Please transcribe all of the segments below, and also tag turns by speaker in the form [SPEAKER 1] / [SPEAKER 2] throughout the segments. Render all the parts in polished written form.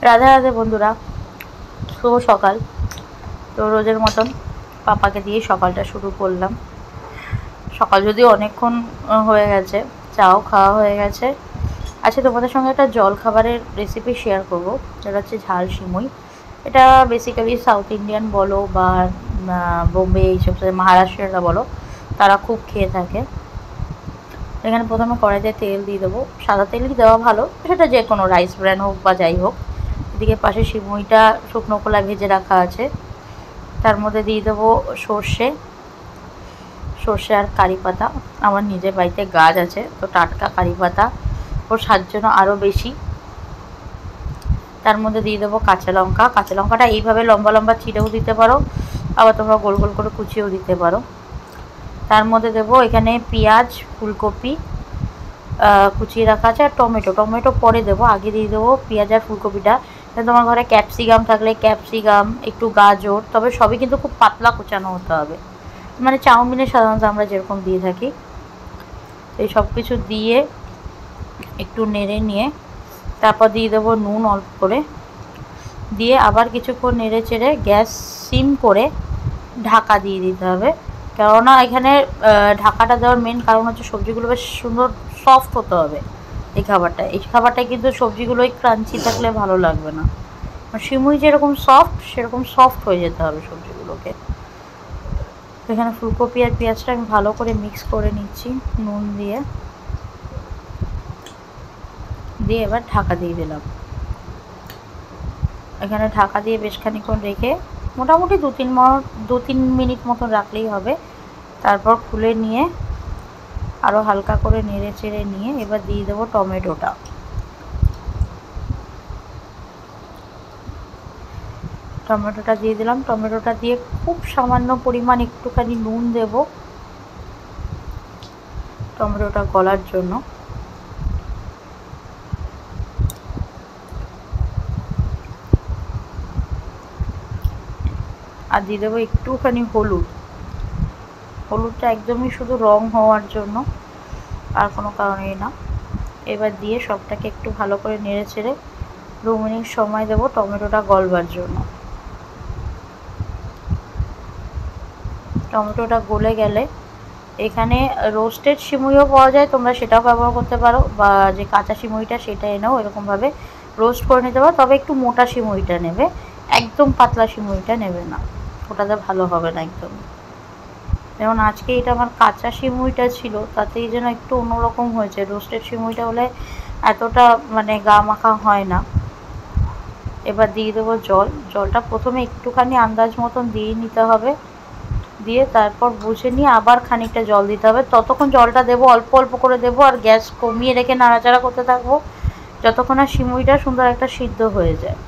[SPEAKER 1] রাধে রাধে বন্ধুরা, শুভ সকাল। তো রোজের মতন পাপাকে দিয়ে সকালটা শুরু করলাম। সকাল যদিও অনেকক্ষণ হয়ে গেছে, চাও খাওয়া হয়ে গেছে। আচ্ছা, তোমাদের সঙ্গে একটা জল খাবারের রেসিপি শেয়ার করবো, যেটা হচ্ছে ঝাল সিমুই। এটা বেসিক্যালি সাউথ ইন্ডিয়ান বলো বা বোম্বে এইসব মহারাষ্ট্রেরা বলো, তারা খুব খেয়ে থাকে। এখানে প্রথমে কড়াইতে তেল দিয়ে দেবো, সাদা তেলই দেওয়া ভালো, সেটা যে কোনো রাইস ব্র্যান্ড হোক বা যাই হোক। এদিকে পাশে সিমুইটা শুকনো কলা ভেজে রাখা আছে, তার মধ্যে দিয়ে দেবো সর্ষে আর কারি পাতা। আমার নিজের বাড়িতে গাছ আছে, তো টাটকা কারি পাতা ওর স্বাদ জন্য আরও বেশি। তার মধ্যে দিয়ে দেবো কাঁচা লঙ্কাটা এইভাবে লম্বা লম্বা চিড়েও দিতে পারো, আবার তোমরা গোল গোল করে কুচিয়েও দিতে পারো। তার মধ্যে দেবো এখানে পেঁয়াজ, ফুলকপি কুচিয়ে রাখা আছে, আর টমেটো পরে দেবো, আগে দিয়ে দেবো পেঁয়াজ আর ফুলকপিটা। তোমার ঘরে ক্যাপসিকাম থাকলে ক্যাপসিকাম, একটু গাজর, তবে সবই কিন্তু খুব পাতলা কুচানো হতে হবে, মানে চাউমিনে সাধারণত আমরা যেরকম দিয়ে থাকি। এই সব কিছু দিয়ে একটু নেড়ে নিয়ে তারপর দিয়ে দেবো নুন অল্প করে, দিয়ে আবার কিছুক্ষণ নেড়ে চেড়ে গ্যাস সিম করে ঢাকা দিয়ে দিতে হবে। কেননা এখানে ঢাকাটা দেওয়ার মেন কারণ হচ্ছে সবজিগুলো বেশ সুন্দর সফট হতে হবে। এই খাবারটায় কিন্তু সবজিগুলোই ক্রাঞ্চি থাকলে ভালো লাগবে না। সিমুই যেরকম সফট, সেরকম সফট হয়ে যেতে হবে সবজিগুলোকে। এখানে ফুলকপি আর পেঁয়াজটা আমি ভালো করে মিক্স করে নিচ্ছি নুন দিয়ে এবার ঢাকা দিয়ে দিলাম। এখানে ঢাকা দিয়ে বেশ খানিক্ষণ রেখে মোটামুটি দু তিন মিনিট মতন রাখলেই হবে। তারপর খুলে নিয়ে আরও হালকা করে নেড়ে চেড়ে নিয়ে এবার দিয়ে দেবো টমেটোটা দিয়ে দিলাম। টমেটোটা দিয়ে খুব সামান্য পরিমাণ একটুখানি নুন দেব টমেটোটা গলার জন্য। আর দিয়ে দেবো একটুখানি হলুদটা একদমই শুধু রং হওয়ার জন্য, আর কোনো কারণেই না। এবার দিয়ে সবটাকে একটু ভালো করে নেড়ে চেড়ে 2 মিনিট সময় দেবো টমেটোটা গলবার জন্য। টমেটোটা গলে গেলে এখানে রোস্টেড সিমুইও পাওয়া যায়, তোমরা সেটাও ব্যবহার করতে পারো, বা যে কাঁচা সিমুইটা সেটা এনেও এরকমভাবে রোস্ট করে নিতে পারো। তবে একটু মোটা সিমুইটা নেবে, একদম পাতলা সিমুইটা নেবে না, ওটাতে ভালো হবে না একদম। যেমন আজকে এটা আমার কাঁচা সিমুইটা ছিল, তাতেই যেন একটু অন্যরকম হয়েছে। রোস্টেড সিমুইটা হলে এতটা মানে গা মাখা হয় না। এবার দিয়ে দেবো জলটা প্রথমে একটুখানি আন্দাজ মতন দিয়ে নিতে হবে, দিয়ে তারপর বুঝে নিয়ে আবার খানিকটা জল দিতে হবে। ততক্ষণ জলটা দেবো অল্প অল্প করে দেবো, আর গ্যাস কমিয়ে রেখে নাড়াচাড়া করতে থাকবো যতক্ষণ না সিমুইটা সুন্দর একটা সিদ্ধ হয়ে যায়।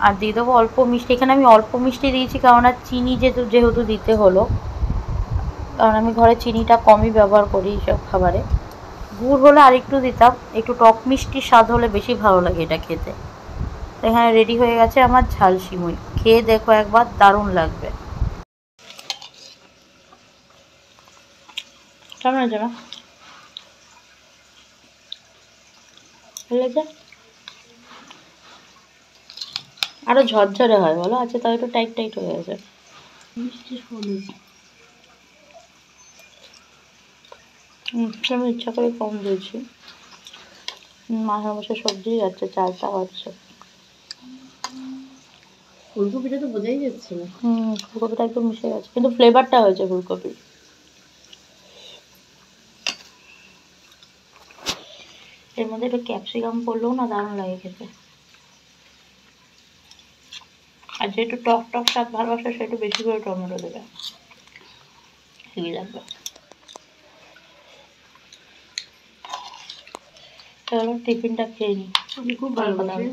[SPEAKER 1] আর দিয়ে দেবো অল্প মিষ্টি। এখানে আমি অল্প মিষ্টি দিয়েছি, কারণ আর চিনি যেহেতু দিতে হলো, কারণ আমি ঘরে চিনিটা কমই ব্যবহার করি এইসব খাবারে। গুড় হলে আরেকটু দিতাম, একটু টক মিষ্টির স্বাদ হলে বেশি ভালো লাগে এটা খেতে। এখানে রেডি হয়ে গেছে আমার ঝাল সিমুই, খেয়ে দেখো একবার, দারুণ লাগবে। কেমন হয়েছে না? লেগেছে আরো ঝরঝরে হয় বলো? আচ্ছা, তাও একটু টাইট হয়ে গেছে। আমি ইচ্ছা করে কম দিয়েছি, মাঝে মাঝে সবজি যাচ্ছে, চালটা হচ্ছে। ফুলকপিটা তো বোঝাই যাচ্ছে না। ফুলকপিটা একটু মিশে গেছে, কিন্তু ফ্লেভারটা হয়েছে ফুলকপির। এর মধ্যে একটু ক্যাপসিকাম পড়লেও না দারুণ লাগে খেতে। আর যেহেতু টক টক স্বাদ ভালোবাসে, সে একটু বেশি করে টমেটো দেবে, হেভি লাগবে। চলো টিফিনটা খেয়ে নিই। আমি খুব ভালোবাসি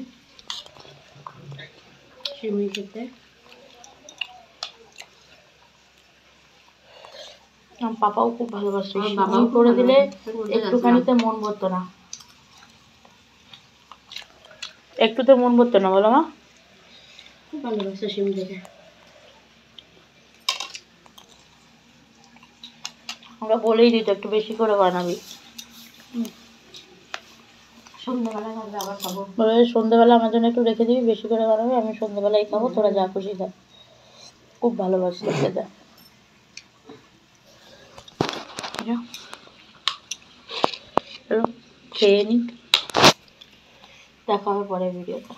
[SPEAKER 1] সিমুই খেতে। আমার পাপাও খুব ভালোবাসে। সিমুই করে দিলে একটুখানিতে মন ভরতো না, একটুতে মন ভরতো না, বলো মা? খুব ভালোবাসে সিমুই খেতে। আমরা বলেই দিত একটু বেশি করে বানাবি। সন্ধ্যেবেলায় হবে আবার খাবো।
[SPEAKER 2] সন্ধ্যেবেলা আমার জন্য একটু রেখে দিবি, বেশি করে বানাবি, আমি সন্ধ্যেবেলায় খাবো, তোরা যা খুশি খা। খুব ভালোবাসি খেতে। খেয়ে নি, দেখা হবে পরের ভিডিওতে।